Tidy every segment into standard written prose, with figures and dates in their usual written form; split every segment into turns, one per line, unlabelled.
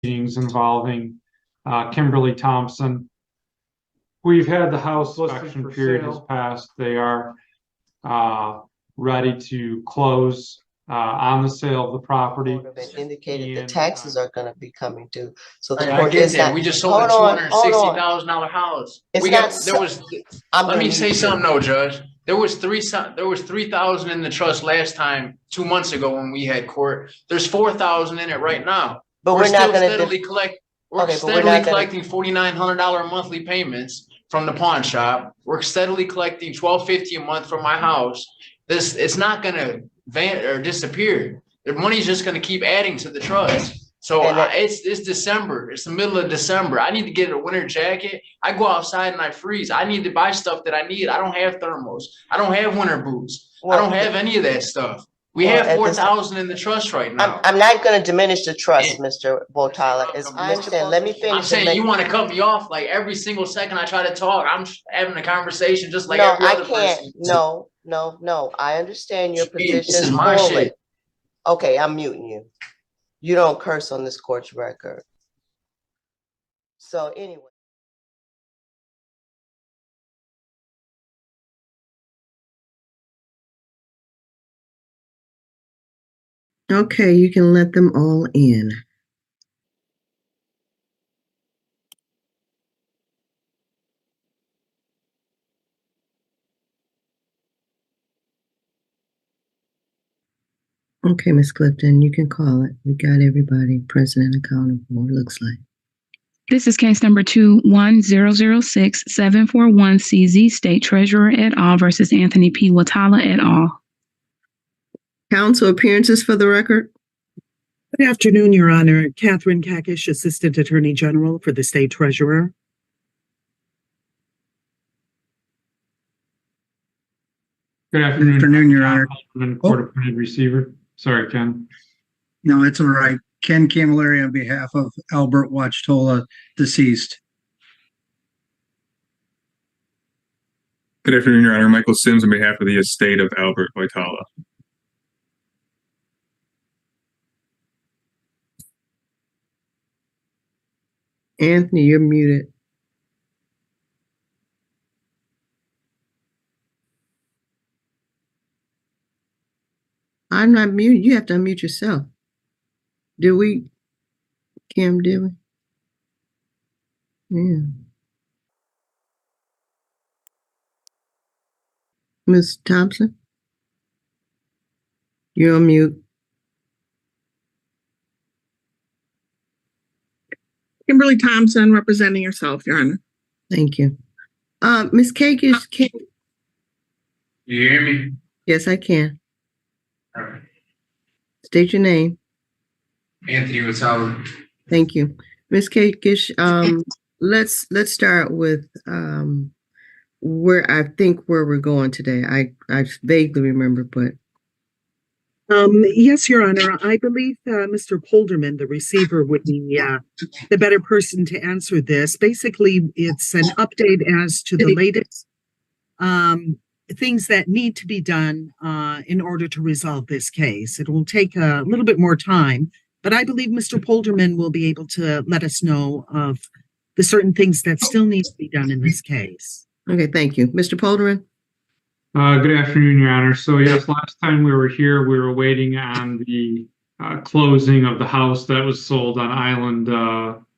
Involving Kimberly Thompson. We've had the house inspection period has passed. They are ready to close on the sale of the property.
It indicated the taxes are going to be coming due. So the
I
court
get
is
that.
not.
We just sold a $260,000 house.
It's
We
not
got there was. Let me say something, though, Judge. There was 3,000 in the trust last time 2 months ago when we had court. There's 4,000 in it right now.
But we're not going to
steadily collect. We're steadily collecting $4,900 monthly payments from the pawn shop. We're steadily collecting $1,250 a month from my house. It's not going to vanish or disappear. The money's just going to keep adding to the trust. So it's December. It's the middle of December. I need to get a winter jacket. I go outside and I freeze. I need to buy stuff that I need. I don't have thermals. I don't have winter boots. I don't have any of that stuff. We have 4,000 in the trust right now.
I'm not going to diminish the trust, Mr. Botala. As I understand, let me finish.
I'm saying you want to cut me off like every single second I try to talk. I'm having a conversation just like every other person.
No. I understand your position.
This is my shit.
Okay, I'm muting you. You don't curse on this court's record. So anyway.
Okay, you can let them all in. Okay, Ms. Clifton, you can call it. We got everybody present and accounted for, it looks like.
This is case number 21006-741-CZ, State Treasurer et al. Versus Anthony P. Watala et al.
Council appearances for the record.
Good afternoon, Your Honor. Catherine Kakish, Assistant Attorney General for the State Treasurer.
Good afternoon.
Good afternoon, Your Honor.
Court-appointed receiver. Sorry, Ken.
No, it's all right. Ken Camilleri on behalf of Albert Wachtola, deceased.
Good afternoon, Your Honor. Michael Sims on behalf of the estate of Albert Wachtola.
Anthony, you're muted. I'm not muted. You have to unmute yourself. Do we? Kim, do we? Yeah. Ms. Thompson? You're on mute.
Kimberly Thompson, representing yourself, Your Honor.
Thank you. Ms. Kakish,
You hear me?
Yes, I can.
All right.
State your name.
Anthony Watala.
Thank you. Ms. Kakish, let's start with where we're going today. I vaguely remember, but
Yes, Your Honor. I believe Mr. Polderman, the receiver, would be the better person to answer this. Basically, it's an update as to the latest things that need to be done in order to resolve this case. It will take a little bit more time, but I believe Mr. Polderman will be able to let us know of the certain things that still need to be done in this case.
Okay, thank you. Mr. Polderman?
Good afternoon, Your Honor. So yes, last time we were here, we were waiting on the closing of the house that was sold on Island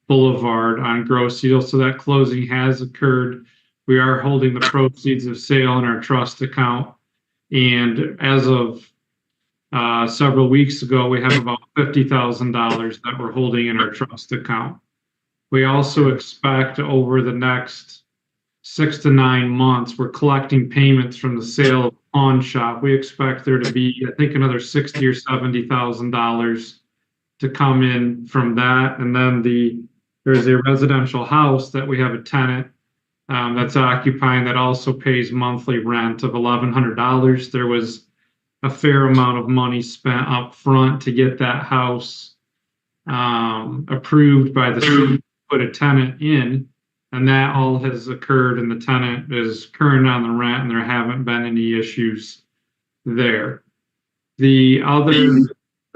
Boulevard on Grosse Seal. So that closing has occurred. We are holding the proceeds of sale in our trust account. And as of several weeks ago, we have about $50,000 that we're holding in our trust account. We also expect over the next 6 to 9 months, we're collecting payments from the sale of the pawn shop. We expect there to be, I think, another $60,000 or $70,000 to come in from that. And then there's a residential house that we have a tenant that's occupying that also pays monthly rent of $1,100. There was a fair amount of money spent up front to get that house approved by the city to put a tenant in, and that all has occurred, and the tenant is current on the rent, and there haven't been any issues there. The other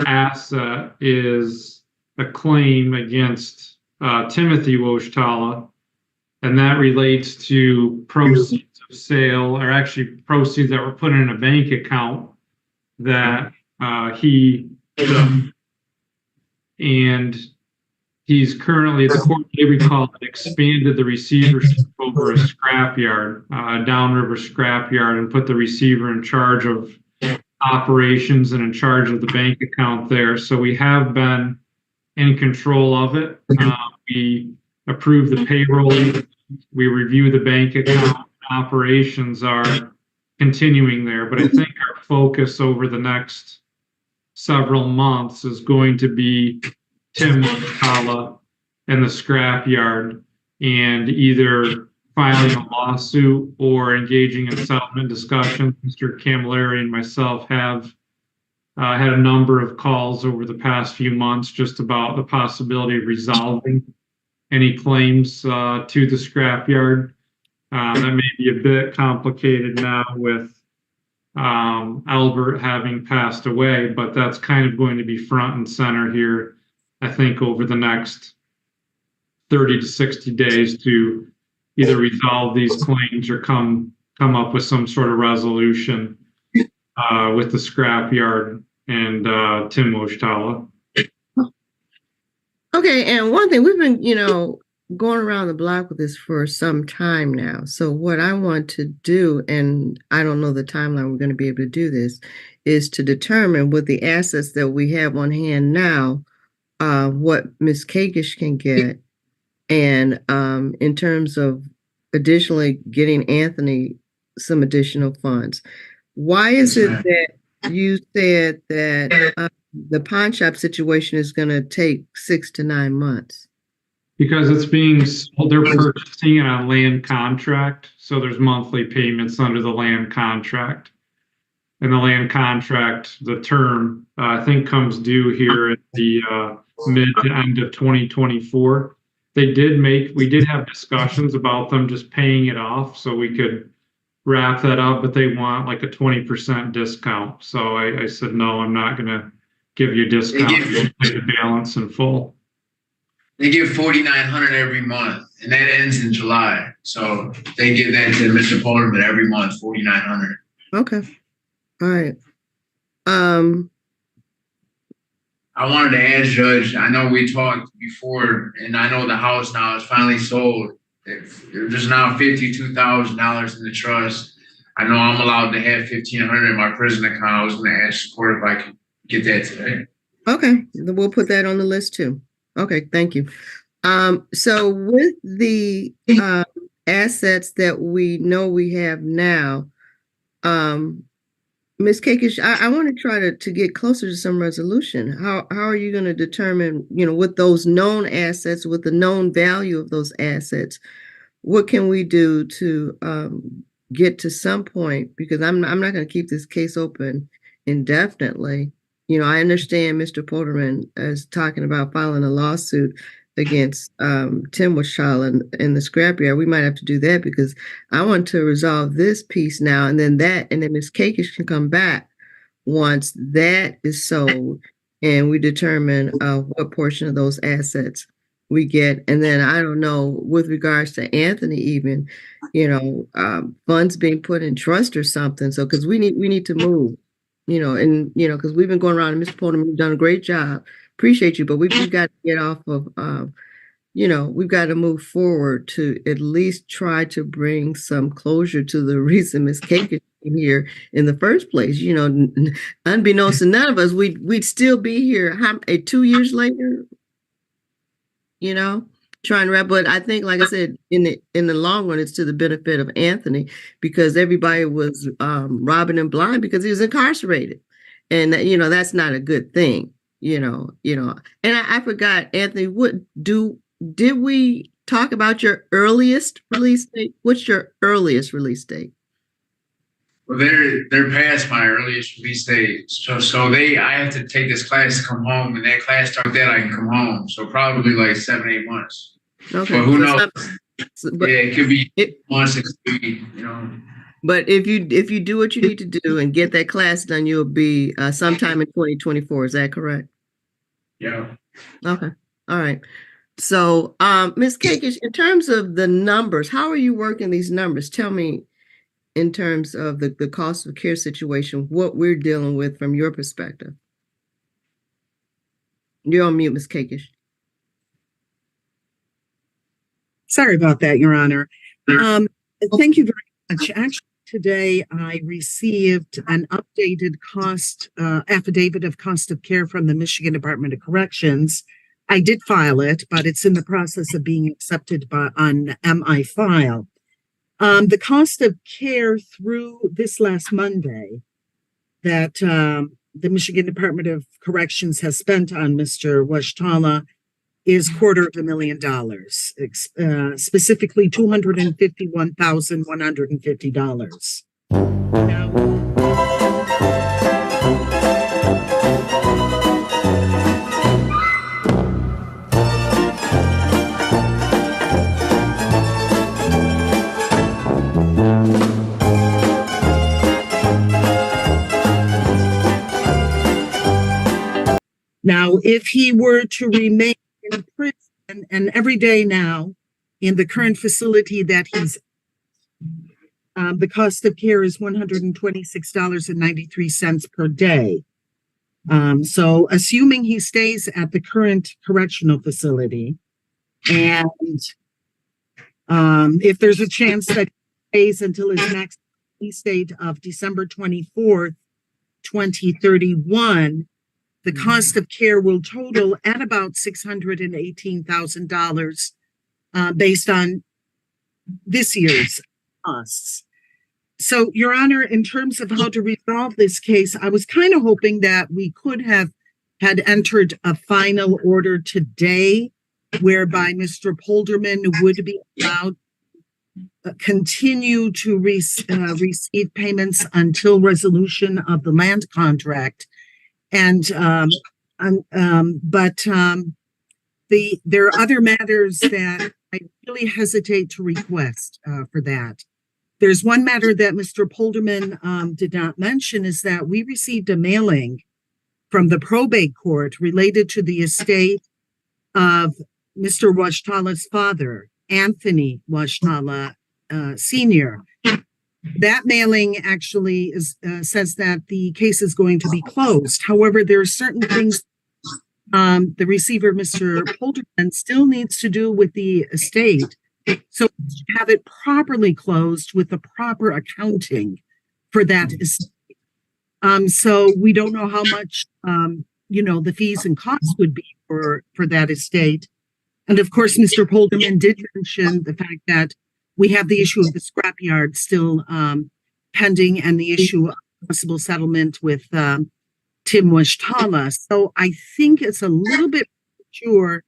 asset is a claim against Timothy Wojtala, and that relates to proceeds of sale, or actually proceeds that were put in a bank account that he took. And he's currently, the court may recall, expanded the receivership over a scrapyard, downriver scrapyard, and put the receiver in charge of operations and in charge of the bank account there. So we have been in control of it. We approve the payroll, we review the bank account, operations are continuing there. But I think our focus over the next several months is going to be Tim Wojtala and the scrapyard, and either filing a lawsuit or engaging in settlement discussions. Mr. Camilleri and myself have had a number of calls over the past few months just about the possibility of resolving any claims to the scrapyard. That may be a bit complicated now with Albert having passed away, but that's kind of going to be front and center here, I think, over the next 30 to 60 days to either resolve these claims or come up with some sort of resolution with the scrapyard and Tim Wojtala.
Okay, and one thing, we've been, going around the block with this for some time now. So what I want to do, and I don't know the timeline we're going to be able to do this, is to determine with the assets that we have on hand now, what Ms. Kagish can get, and in terms of additionally getting Anthony some additional funds. Why is it that you said that the pawn shop situation is going to take 6 to 9 months?
Because it's being sold, they're purchasing it on land contract, so there's monthly payments under the land contract. And the land contract, the term, I think comes due here at the mid to end of 2024. We did have discussions about them just paying it off so we could wrap that up, but they want like a 20% discount. So I said, no, I'm not going to give you a discount. You'll pay the balance in full.
They give $4,900 every month, and that ends in July. So they give that to Mr. Polderman every month, $4,900.
Okay. All right.
I wanted to ask Judge, I know we talked before, and I know the house now is finally sold. There's now $52,000 in the trust. I know I'm allowed to have $1,500 in my prison account. I was going to ask support if I could get that today.
Okay, then we'll put that on the list too. Okay, thank you. So with the assets that we know we have now, Ms. Kakish, I want to try to get closer to some resolution. How are you going to determine, with those known assets, with the known value of those assets, what can we do to get to some point? Because I'm not going to keep this case open indefinitely. I understand Mr. Polderman is talking about filing a lawsuit against Tim Wojtala and the scrapyard. We might have to do that because I want to resolve this piece now, and then Ms. Kakish can come back once that is sold and we determine what portion of those assets we get. And then I don't know, with regards to Anthony, even, funds being put in trust or something. So because we need to move. Because we've been going around, and Mr. Polderman, you've done a great job. Appreciate you, but we've got to get off of, we've got to move forward to at least try to bring some closure to the reason Ms. Cake is here in the first place. Unbeknownst to none of us, we'd still be here 2 years later, trying to wrap. But I think, like I said, in the long run, it's to the benefit of Anthony, because everybody was robbing him blind because he was incarcerated, and that's not a good thing. And I forgot, Anthony, did we talk about your earliest release date? What's your earliest release date?
Well, they're past my earliest release date. I have to take this class to come home, and that class starts then I can come home. So probably like 7-8 months.
Okay.
But who knows?
But
yeah, it could be months. It could be,
But if you do what you need to do and get that class done, you'll be sometime in 2024. Is that correct?
Yeah.
Okay. All right. So, Ms. Cakish, in terms of the numbers, how are you working these numbers? Tell me, in terms of the cost of care situation, what we're dealing with from your perspective. You're on mute, Ms. Cakish.
Sorry about that, Your Honor. Thank you very much. Actually, today I received an updated cost affidavit of cost of care from the Michigan Department of Corrections. I did file it, but it's in the process of being accepted on MI file. The cost of care through this last Monday that the Michigan Department of Corrections has spent on Mr. Washtala is $250,000, specifically $251,150. Now, if he were to remain in prison and every day now in the current facility that he's the cost of care is $126.93 per day. So assuming he stays at the current correctional facility, and if there's a chance that he stays until his next release date of December 24th, 2031, the cost of care will total at about $618,000 based on this year's costs. So, Your Honor, in terms of how to resolve this case, I was kind of hoping that we could have had entered a final order today whereby Mr. Polderman would be allowed to continue to receive payments until resolution of the land contract. And there are other matters that I really hesitate to request for that. There's one matter that Mr. Polderman did not mention, is that we received a mailing from the probate court related to the estate of Mr. Washtala's father, Anthony Washtala Sr. That mailing actually says that the case is going to be closed. However, there are certain things the receiver, Mr. Polderman, still needs to do with the estate. So have it properly closed with the proper accounting for that estate. So we don't know how much, the fees and costs would be for that estate. And of course, Mr. Polderman did mention the fact that we have the issue of the scrapyard still pending, and the issue of possible settlement with Tim Washtala. So I think it's a little bit premature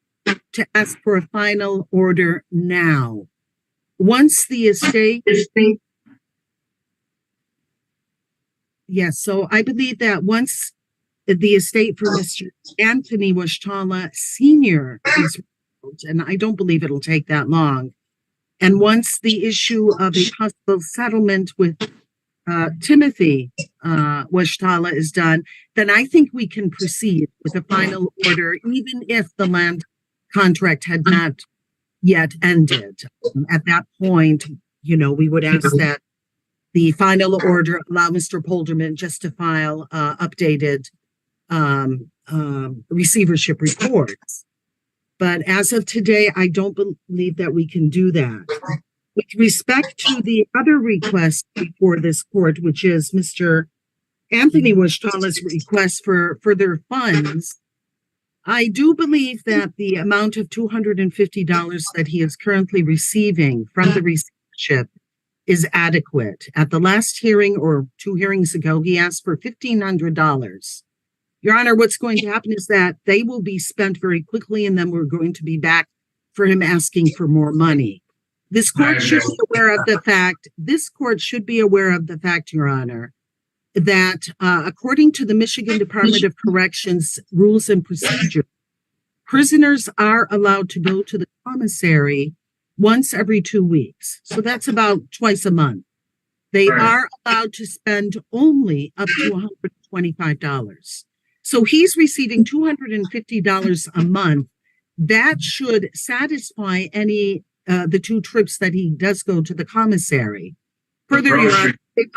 to ask for a final order now. Once the estate, yes, so I believe that once the estate for Mr. Anthony Washtala Sr. is resolved, and I don't believe it'll take that long, and once the issue of a possible settlement with Timothy Washtala is done, then I think we can proceed with a final order, even if the land contract had not yet ended. At that point, we would ask that the final order allow Mr. Polderman just to file updated receivership reports. But as of today, I don't believe that we can do that. With respect to the other request before this court, which is Mr. Anthony Washtala's request for further funds, I do believe that the amount of $250 that he is currently receiving from the receivership is adequate. At the last hearing, or 2 hearings ago, he asked for $1,500. Your Honor, what's going to happen is that they will be spent very quickly, and then we're going to be back for him asking for more money. This court should be aware of the fact, Your Honor, that according to the Michigan Department of Corrections rules and procedures, prisoners are allowed to go to the commissary once every 2 weeks. So that's about twice a month. They are allowed to spend only up to $125. So he's receiving $250 a month. That should satisfy any the 2 trips that he does go to the commissary. Further, Your Honor,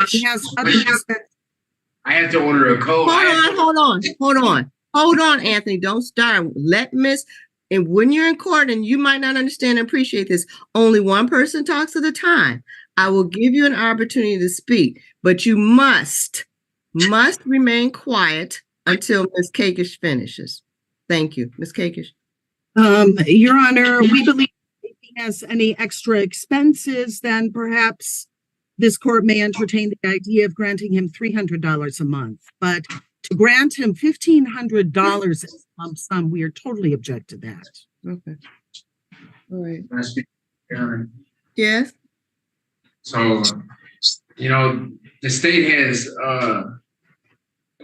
he has other expenses.
I have to order a coat.
Hold on, Anthony. Don't start. And when you're in court, and you might not understand and appreciate this, only one person talks at a time. I will give you an opportunity to speak, but you must remain quiet until Ms. Kakish finishes. Thank you. Ms. Kakish.
Your Honor, we believe if he has any extra expenses, then perhaps this court may entertain the idea of granting him $300 a month. But to grant him $1,500 as a lump sum, we are totally object to that.
Okay. All right.
Can I speak, Your Honor?
Yes.
So, the state has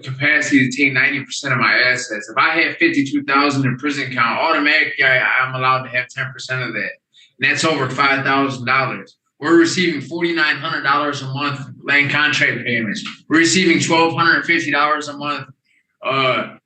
capacity to take 90% of my assets. If I have 52,000 in prison count, automatically I'm allowed to have 10% of that. And that's over $5,000. We're receiving $4,900 a month land contract payments. We're receiving $1,250 a month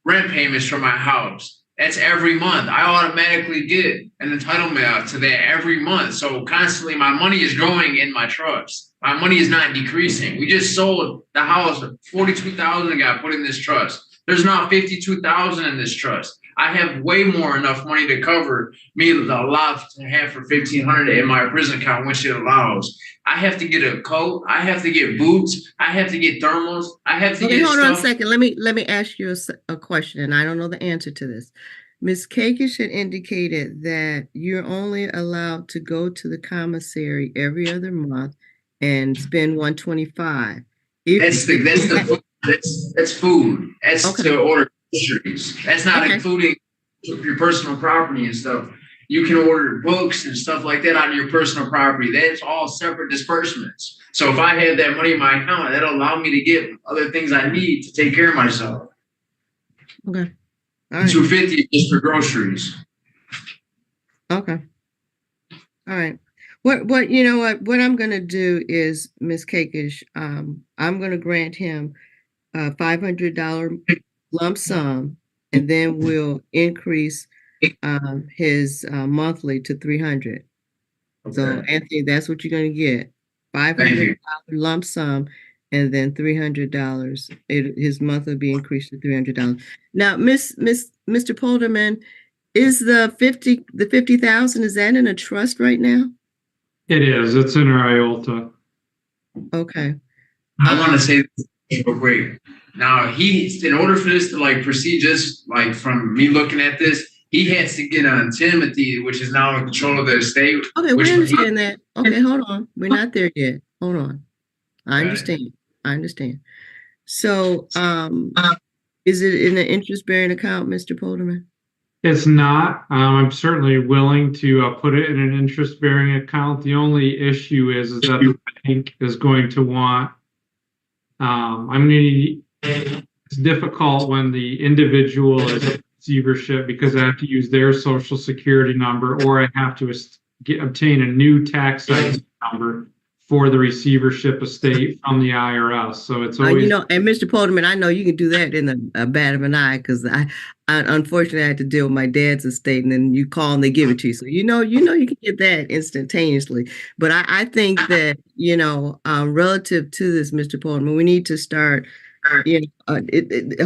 rent payments for my house. That's every month. I automatically get an entitlement to that every month. So constantly my money is growing in my trust. My money is not decreasing. We just sold the house, $42,000 got put in this trust. There's now $52,000 in this trust. I have way more enough money to cover me allowed to have for $1,500 in my prison account, which it allows. I have to get a coat. I have to get boots. I have to get thermals. I have to get
hold on a
stuff.
second. Let me ask you a question, and I don't know the answer to this. Ms. Kakish had indicated that you're only allowed to go to the commissary every other month and spend $125.
That's food. That's
Okay.
to order groceries. That's not including your personal property and stuff. You can order books and stuff like that on your personal property. That's all separate disbursements. So if I have that money in my account, that'll allow me to get other things I need to take care of myself.
Okay. All right.
$250 is for groceries.
Okay. All right. What you know what I'm gonna do is, Ms. Kakish, I'm gonna grant him a $500 lump sum, and then we'll increase his monthly to $300.
Okay.
So Anthony, that's what you're gonna get. $500 lump sum, and then $300. His month will be increased to $300. Now, Mr. Polderman, is the 50,000, is that in a trust right now?
It is. It's in our IOLTA.
Okay.
I want to say this real quick. Now, in order for this to proceed, just from me looking at this, he has to get on Timothy, which is now in control of the estate.
Okay, we understand that. Okay, hold on. We're not there yet. Hold on. I understand. So, is it in an interest-bearing account, Mr. Polderman?
It's not. I'm certainly willing to put it in an interest-bearing account. The only issue is that the bank is going to want. It's difficult when the individual is in receivership because I have to use their social security number, or I have to obtain a new tax ID number for the receivership estate from the IRS. So it's always,
and Mr. Polderman, I know you can do that in a bat of an eye, because I unfortunately had to deal with my dad's estate, and then you call and they give it to you. So you can get that instantaneously. But I think that relative to this, Mr. Polderman, we need to start.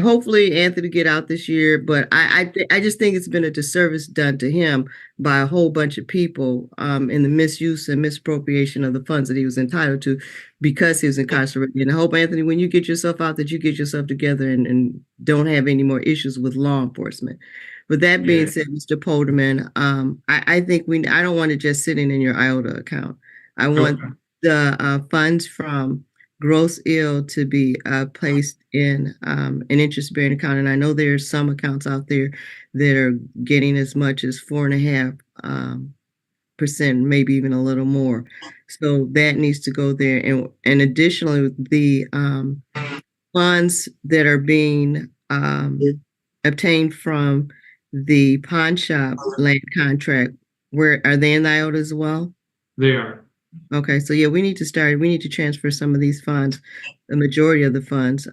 Hopefully Anthony get out this year, but I just think it's been a disservice done to him by a whole bunch of people in the misuse and misappropriation of the funds that he was entitled to because he was incarcerated. And I hope, Anthony, when you get yourself out, that you get yourself together and don't have any more issues with law enforcement. With that being said, Mr. Polderman, I think I don't want it just sitting in your IOTA account. I want the funds from gross ill to be placed in an interest-bearing account. And I know there's some accounts out there that are getting as much as 4.5 percent, maybe even a little more. So that needs to go there. And additionally, the funds that are being obtained from the pawn shop land contract, where are they in the IOTA as well?
They are.
Okay, so yeah, we need to transfer some of these funds, the majority of the funds.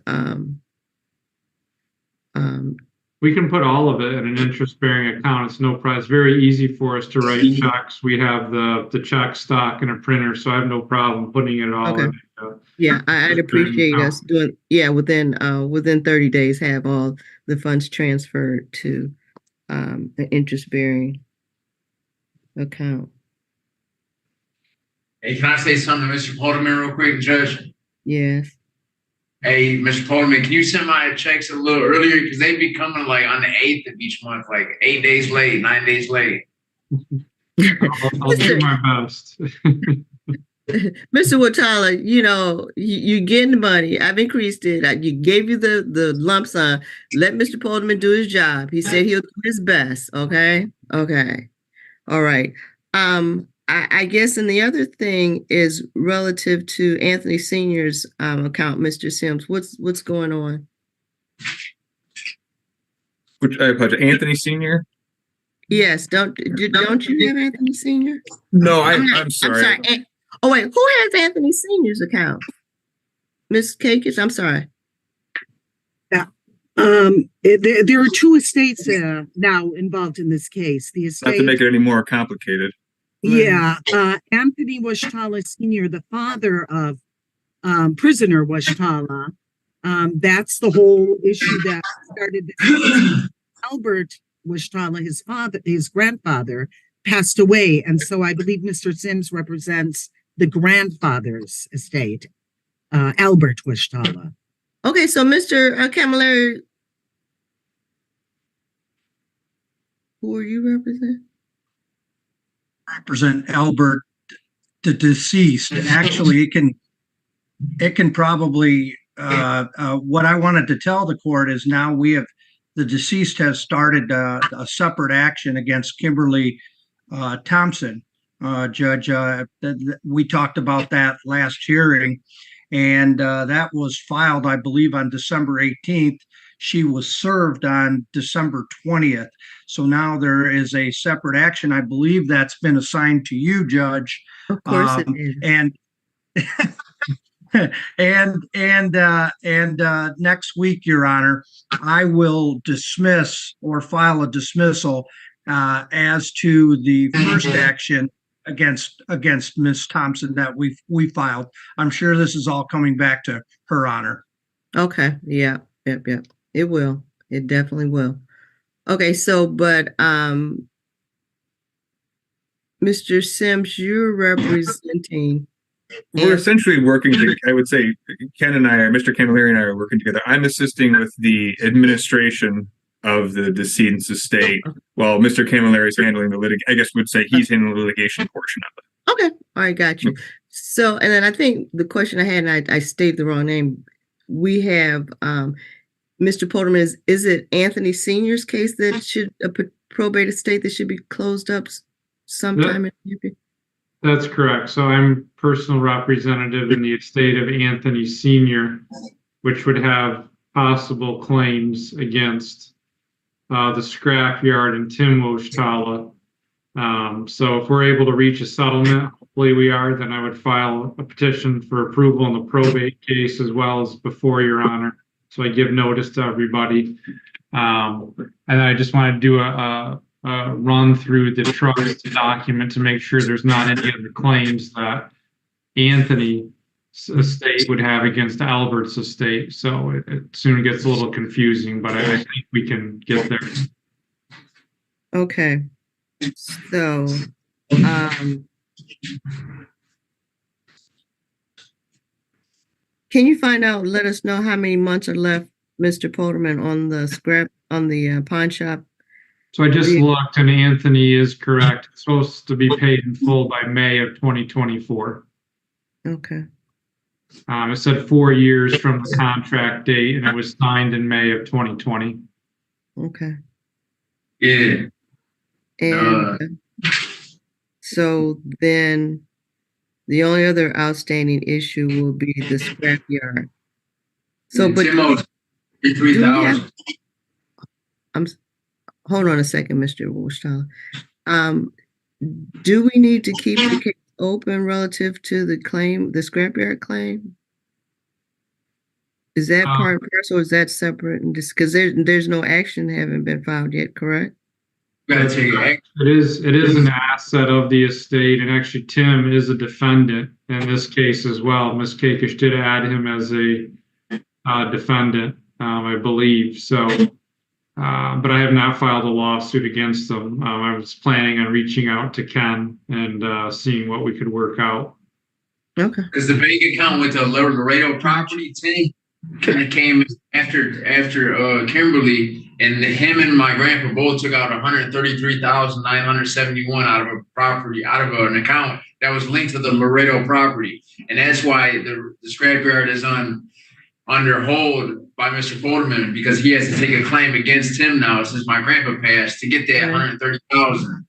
We can put all of it in an interest-bearing account. It's no price. Very easy for us to write checks. We have the check stock and a printer, so I have no problem putting it all in.
Yeah, I'd appreciate us doing, within 30 days, have all the funds transferred to an interest-bearing account.
Hey, can I say something to Mr. Polderman real quick, Judge?
Yes.
Hey, Mr. Polderman, can you send my checks a little earlier? Because they be coming like on the 8th of each month, like 8 days late, 9 days late.
I'll do my best.
Mr. Watala, you're getting the money. I've increased it. You gave you the lump sum. Let Mr. Polderman do his job. He said he'll do his best. Okay. Okay. All right. I guess, and the other thing is relative to Anthony Sr.'s account, Mr. Sims. What's going on?
Which I apologize. Anthony Sr.?
Yes. Don't you have Anthony Sr.?
No, I'm sorry.
I'm sorry. Oh wait, who has Anthony Sr.'s account? Miss Kakis? I'm sorry.
There are two estates now involved in this case. The estate,
not to make it any more complicated.
Yeah, Anthony Washtala Sr., the father of prisoner Washtala. That's the whole issue that started. Albert Washtala, his grandfather, passed away, and so I believe Mr. Sims represents the grandfather's estate, Albert Washtala.
Okay, so Mr. Camilleri, who are you representing?
Represent Albert, the deceased. Actually, it can probably, what I wanted to tell the court is now the deceased has started a separate action against Kimberly Thompson. Judge, we talked about that last hearing, and that was filed, I believe, on December 18th. She was served on December 20th. So now there is a separate action. I believe that's been assigned to you, Judge.
Of course it is.
And next week, Your Honor, I will dismiss or file a dismissal as to the first action against Ms. Thompson that we filed. I'm sure this is all coming back to her honor.
Okay. Yeah. Yep. It will. It definitely will. Okay. So, but Mr. Sims, you're representing.
We're essentially working together. I would say Ken and I, or Mr. Camilleri and I, are working together. I'm assisting with the administration of the decedent's estate, while Mr. Camilleri is handling the litigation. I guess would say he's handling the litigation portion of it.
Okay. All right. Got you. So, and then I think the question I had, and I stated the wrong name. We have Mr. Polderman. Is it Anthony Sr.'s case that should a probate estate that should be closed up sometime in the future?
That's correct. So I'm personal representative in the estate of Anthony Sr., which would have possible claims against the scrapyard and Tim Washtala. So if we're able to reach a settlement, hopefully we are, then I would file a petition for approval in the probate case as well as before Your Honor. So I give notice to everybody. And I just want to do a run through the trust document to make sure there's not any of the claims that Anthony's estate would have against Albert's estate. So it soon gets a little confusing, but I think we can get there.
Okay. So, can you find out, let us know how many months are left, Mr. Polderman, on the pawn shop?
So I just looked, and Anthony is correct. It's supposed to be paid in full by May of 2024.
Okay.
It said 4 years from the contract date, and it was signed in May of 2020.
Okay.
Yeah.
And So then the only other outstanding issue will be the scrapyard. So, but
Tim owes
do we
3,000.
have, hold on a second, Mr. Wolfstall. Do we need to keep the case open relative to the claim, the scrapyard claim? Is that part and parcel, or is that separate? And just because there's no action having been filed yet, correct?
Gotta take it.
It is an asset of the estate, and actually Tim is a defendant in this case as well. Ms. Kakish did add him as a defendant, I believe. So, but I have not filed a lawsuit against them. I was planning on reaching out to Ken and seeing what we could work out.
Okay.
Because the bank account with the Laredo property, Tim, kind of came after Kimberly, and him and my grandpa both took out 133,971 out of a property, out of an account that was linked to the Laredo property, and that's why the scrapyard is under hold by Mr. Folderman, because he has to take a claim against him now since my grandpa passed to get that 130,000.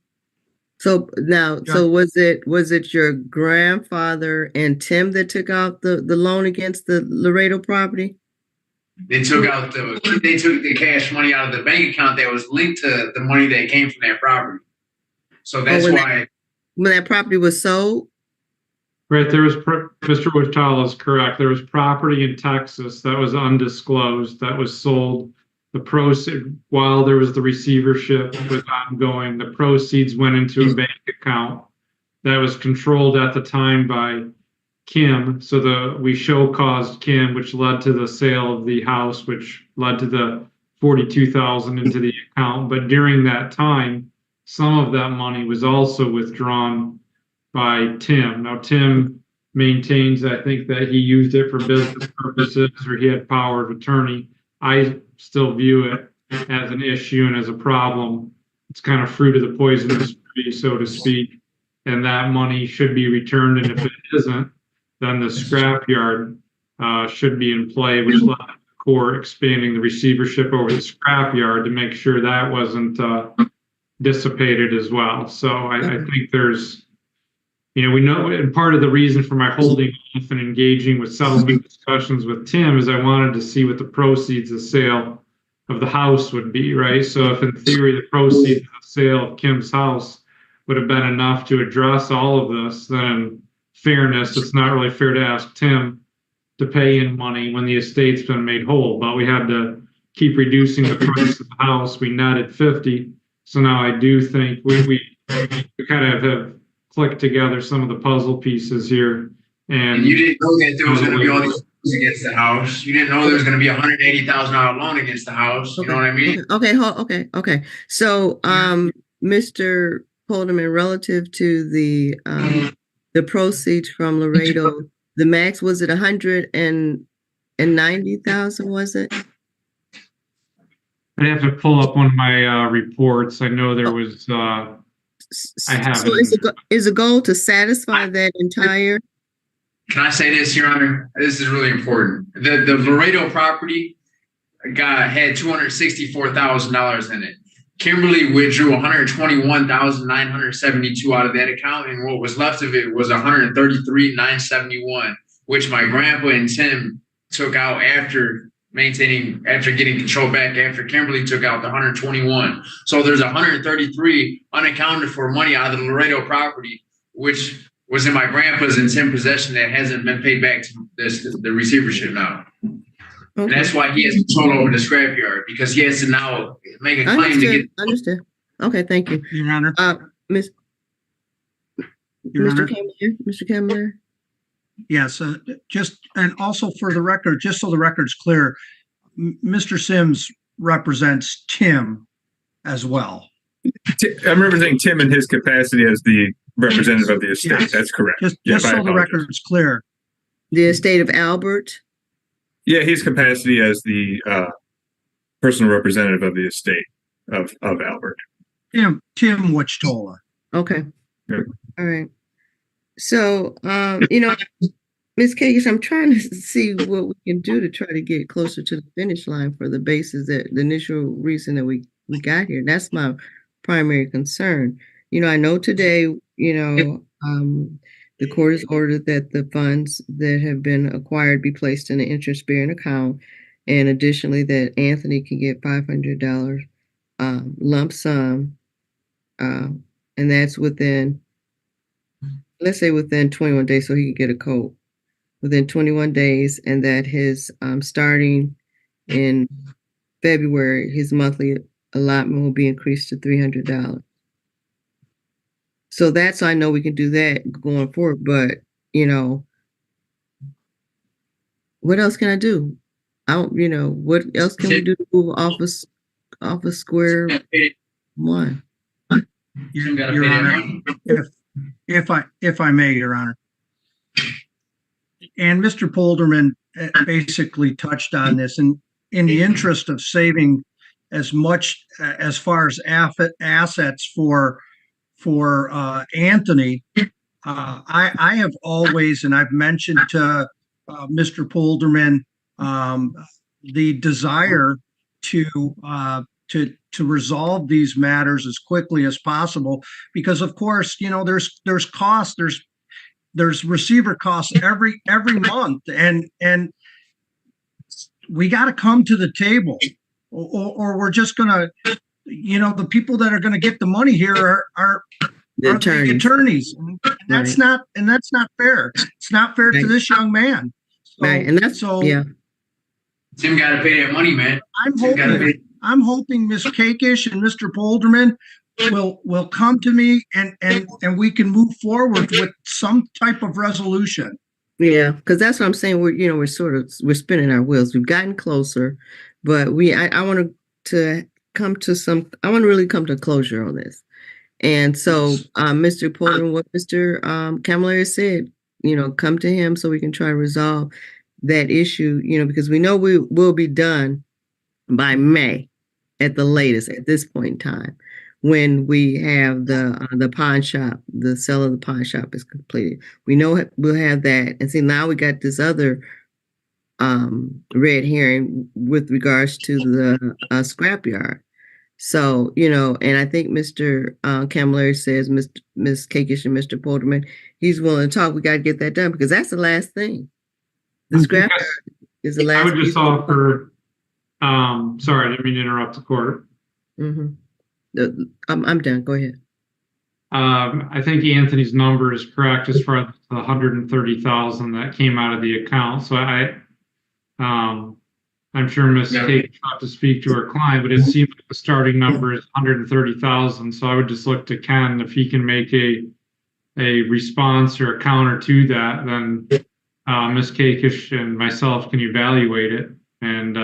So now, so was it your grandfather and Tim that took out the loan against the Laredo property?
They took the cash money out of the bank account that was linked to the money that came from that property. So that's why
when that property was sold.
Right, there was, Mr. Wichita is correct. There was property in Texas that was undisclosed that was sold. The proceeds, while there was the receivership was ongoing, the proceeds went into a bank account that was controlled at the time by Kim. So we show caused Kim, which led to the sale of the house, which led to the 42,000 into the account. But during that time, some of that money was also withdrawn by Tim. Now, Tim maintains, I think, that he used it for business purposes or he had power of attorney. I still view it as an issue and as a problem. It's kind of fruit of the poisonous tree, so to speak, and that money should be returned. And if it isn't, then the scrapyard should be in play, which led to the court expanding the receivership over the scrapyard to make sure that wasn't dissipated as well. So I think there's, we know, and part of the reason for my holding off and engaging with settlement discussions with Tim is I wanted to see what the proceeds of sale of the house would be, right? So if in theory the proceeds of the sale of Kim's house would have been enough to address all of this, then fairness, it's not really fair to ask Tim to pay in money when the estate's been made whole. But we had to keep reducing the price of the house. We netted 50. So now I do think we kind of have clicked together some of the puzzle pieces here. And
you didn't know that there was going to be all these loans against the house. You didn't know there was going to be $180,000 loan against the house. You know what I mean?
Okay. So, Mr. Polderman, relative to the proceeds from Laredo, the max, was it 190,000? Was it?
I'd have to pull up one of my reports. I know there was. I have.
So is the goal to satisfy that entire?
Can I say this, Your Honor? This is really important. The Laredo property had $264,000 in it. Kimberly withdrew $121,972 out of that account, and what was left of it was $133,971, which my grandpa and Tim took out after getting control back after Kimberly took out the 121. So there's 133 unaccounted for money out of the Laredo property, which was in my grandpa's and Tim's possession that hasn't been paid back to the receivership now. Okay. And that's why he has control over the scrapyard, because he has to now make a claim to get.
Understood. Okay, thank you.
Your Honor.
Mr. Kamler.
Yes, and also for the record, just so the record's clear, Mr. Sims represents Tim as well.
I'm representing Tim in his capacity as the representative of the estate. Yes. That's correct.
Just so the record's clear.
The estate of Albert?
Yeah, his capacity as the personal representative of the estate of Albert.
Tim Wichtola.
Okay. Yep. All right. So, Ms. Kagish, I'm trying to see what we can do to try to get closer to the finish line for the basis that the initial reason that we got here. That's my primary concern. I know today the court has ordered that the funds that have been acquired be placed in an interest-bearing account, and additionally that Anthony can get $500 lump sum, and that's within, let's say within 21 days, so he can get a coat within 21 days, and that his starting in February, his monthly allotment will be increased to $300. So that's, I know we can do that going forward, but what else can I do? What else can we do to move office square one?
Your Honor, if I may, Your Honor. And Mr. Polderman basically touched on this, and in the interest of saving as much as far as assets for Anthony, I have always, and I've mentioned to Mr. Polderman the desire to resolve these matters as quickly as possible, because of course, there's costs, there's receiver costs every month, and we got to come to the table, or we're just gonna, the people that are going to get the money here are the attorneys. And that's not fair. It's not fair to this young man. So,
right, and that's yeah.
Tim got to pay that money, man.
I'm hoping Ms. Kakish and Mr. Polderman will come to me and we can move forward with some type of resolution.
Yeah, because that's what I'm saying. We're spinning our wheels. We've gotten closer, but I want to really come to closure on this. And so, Mr. Polderman, what Mr. Camilleri said, come to him so we can try to resolve that issue, because we know we will be done by May at the latest at this point in time, when we have the pawn shop, the sale of the pawn shop is completed. We know we'll have that. And see, now we got this other red herring with regards to the scrapyard. So, and I think Mr. Camilleri says, Ms. Kakish and Mr. Polderman, he's willing to talk. We got to get that done, because that's the last thing. The scrapyard is the last.
I would just offer, sorry, I didn't mean to interrupt the court.
Mm-hmm. I'm done. Go ahead.
I think Anthony's number is correct as far as the 130,000 that came out of the account. So I'm sure Ms. Kate will to speak to her client, but it seems like the starting number is 130,000. So I would just look to Ken, if he can make a response or a counter to that, then Ms. Kakish and myself can evaluate it and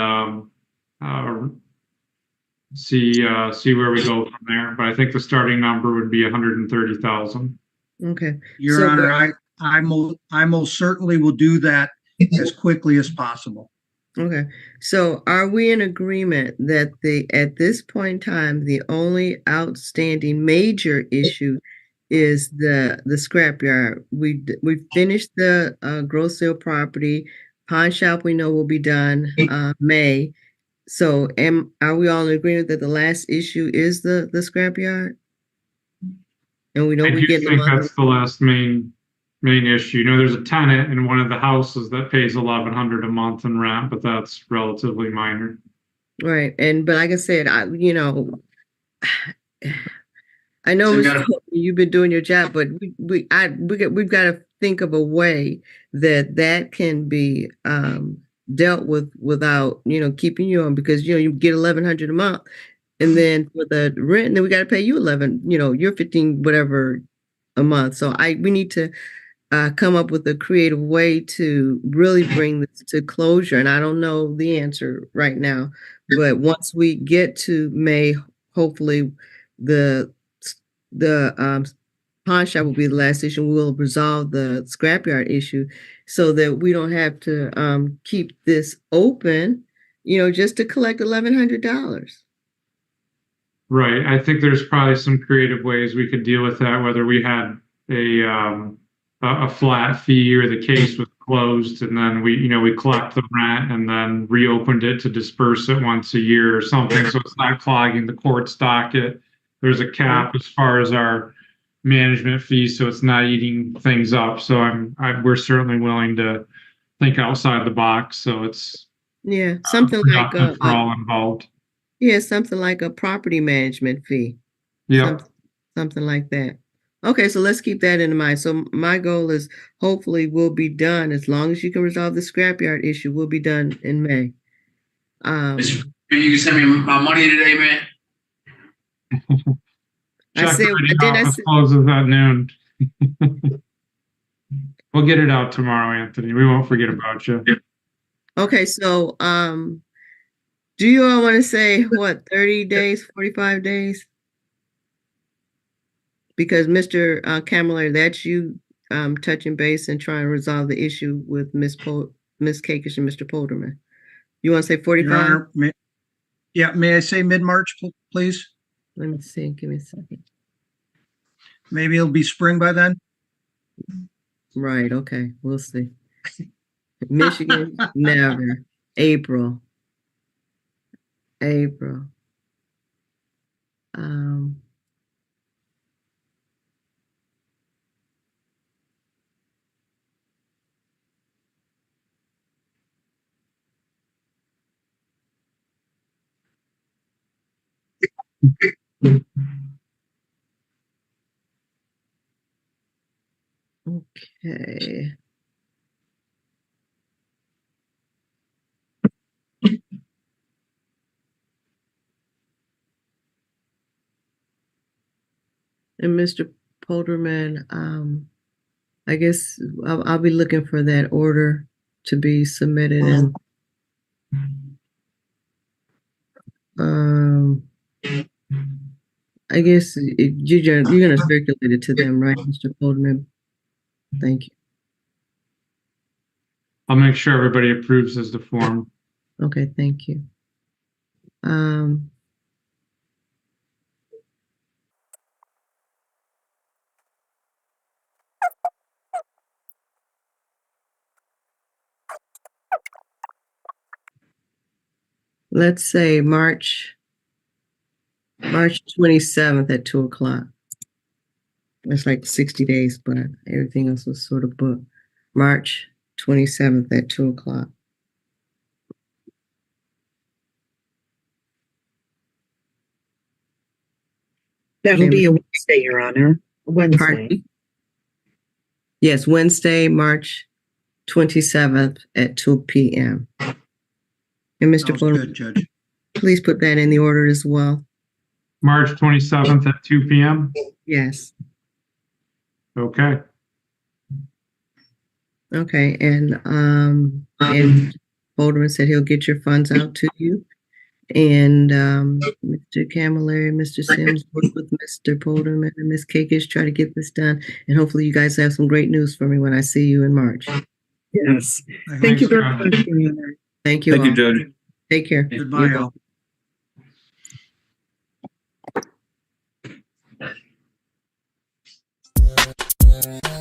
see where we go from there. But I think the starting number would be 130,000.
Okay.
Your Honor, I most certainly will do that as quickly as possible.
Okay. So are we in agreement that at this point in time, the only outstanding major issue is the scrapyard? We finished the gross sale property. Pawn shop we know will be done May. So are we all in agreement that the last issue is the scrapyard? And we know we get
that's the last main issue. There's a tenant in one of the houses that pays $1,100 a month in rent, but that's relatively minor.
Right. But like I said, I know you've been doing your job, but we've got to think of a way that can be dealt with without keeping you on, because you get $1,100 a month, and then for the rent, and then we got to pay you $11. You're $15 whatever a month. So we need to come up with a creative way to really bring this to closure. And I don't know the answer right now, but once we get to May, hopefully the pawn shop will be the last issue. We'll resolve the scrapyard issue so that we don't have to keep this open, just to collect $1,100.
Right. I think there's probably some creative ways we could deal with that, whether we had a flat fee or the case was closed and then we collect the rent and then reopened it to disperse it once a year or something, so it's not clogging the court's docket. There's a cap as far as our management fee, so it's not eating things up. So we're certainly willing to think outside the box. So it's
Yeah, something like
productive for all involved.
yeah, something like a property management fee.
Yeah.
Something like that. Okay, so let's keep that in mind. So my goal is hopefully we'll be done as long as you can resolve the scrapyard issue. We'll be done in May.
You can send me my money today, man.
Check
said,
reading
did I
office
say-
closes at noon. We'll get it out tomorrow, Anthony. We won't forget about you.
Okay, so do you all want to say what, 30 days, 45 days? Because Mr. Camilleri, that's you touching base and trying to resolve the issue with Ms. Kakish and Mr. Polderman. You want to say
Your
45?
Honor, may I say mid-March, please?
Let me see. Give me a second.
Maybe it'll be spring by then?
Right. Okay. We'll see. Michigan, never. April. Okay. And Mr. Polderman, I guess I'll be looking for that order to be submitted, and I guess you're gonna circulate it to them, right, Mr. Polderman? Thank you.
I'll make sure everybody approves as the form.
Okay, thank you. Let's say March 27th at 2:00. It's like 60 days, but everything else was sort of booked. March 27th at 2:00.
That'll be a Wednesday, Your Honor. Wednesday.
Pardon? Yes, Wednesday, March 27th at 2 p.m. And Mr.
Sounds
Polderman,
good, Judge.
please put that in the order as well.
March 27th at 2 p.m.
Yes.
Okay.
Okay, and Polderman said he'll get your funds out to you. And Mr. Camilleri, Mr. Sims, work with Mr. Polderman and Ms. Kakish, try to get this done. And hopefully you guys have some great news for me when I see you in March.
Yes.
Thank
Thank you very
Judge.
much, Your Honor.
Thank you
Thank
all.
you, Judge.
Take care.
Goodbye,
You're
all.
welcome.